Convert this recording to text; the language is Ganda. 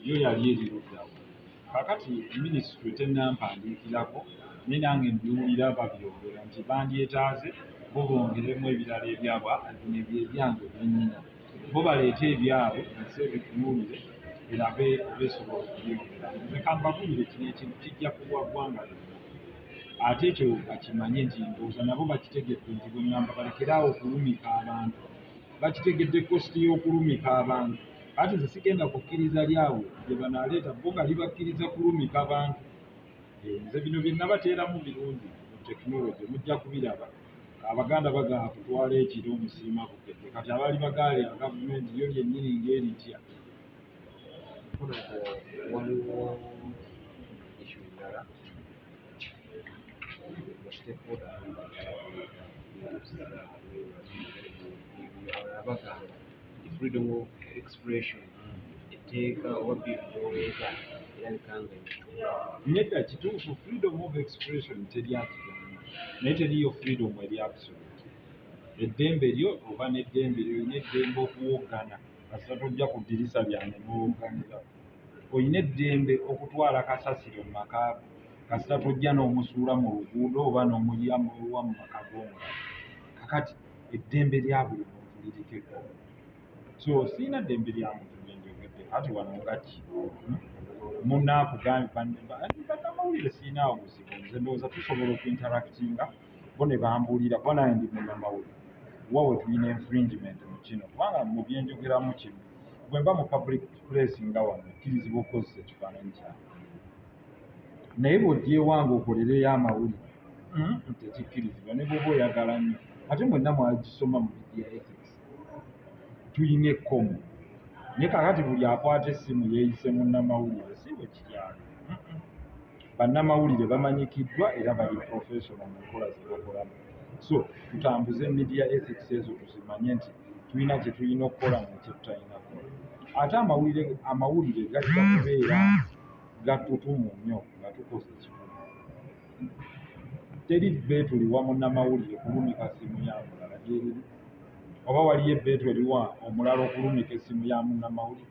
yo yali eriruddawo. Kakati minisitule tennampandiikirako naye nange mbiwulira babyogera nti bandyetaaze bo bongeremu ebirala ebyabwe ebyange byennyina bo baleete ebyabwe nsi ebitunuulire erabe besobola okubyongera. Nze kambabulire kino ekintu kijja kuwa ggwanga lyonna. Ate ekyo bakimanye nti ndowooza nabo bakitegedde nti bwe ŋŋamba balekeraawo okulumika abantu, bakitegedde kositi y'okulumika abantu. Ate nze sigenda kukkiriza lyawe gye banaaleeta bo nga libakkiriza kulumika abantu. Nze bino bye nabateeramu birungi mu tekinologi mujja kubiraba. Abaganda bagamba kutwala ekiro omusiima kukedde, kati abaali bagaale ya gavumenti yo lyennyini ng'eritya. Waliwo ishu endala abagamba freedom of expression etteeka oba bivuga erabika nga nedda kituufu freedom of expression teryakiganya naye teriyo freedom eri absolute. Eddembe lyo oba n'eddembe lyo olina eddembe okuwoggana kasita tojja ku ddirisa lyange n'owogganira. Olina eddembe okutwala kasasiro mu maka kasita tojja n'omusuula mu luguudo oba n'omulyamuwa mu maka g'omulala. Kakati eddembe lya buli muntu lirikeko. So siina ddembe lya muntu lyenjogedde kati wano nga ki munnaakugambye bannamawulire siinaawo buzibu. Nze ndowooza tusobola okuinteractinga bo ne bambuulira kuba naye ndi munnamawulire wa we tulina infringement mu kino kubanga mu byenjogeramu kino bwe mba mu public place nga wano okkirizibwa okukozesa ekifaananyi kyange naye bw'oggyewange okolereyo amawulire tekikkirizibwa ne bw'oba oyagala nnyo. Ate mwenna mwagisoma mu media ethics tulina ekkomo naye kakati buli akwata essimu yeeyise munnamawulire si bwe kiryali. Bannamawulire bamanyikiddwa era bali professional mu nkola ze bakolamu. So tutambuze media ethics ezo tuzimanye nti tulina kye tulina okukola nekye tutalina kukola. Ate amawulire gajja kubeera gatutumu nnyo nga tukoze ekivuga. Teri bbeetuliwa munnamawulire kulumika ssimu ya mulala gyeriri oba waliyo ebbeetu eriwa omulala okulumika essimu ya munnamawulire.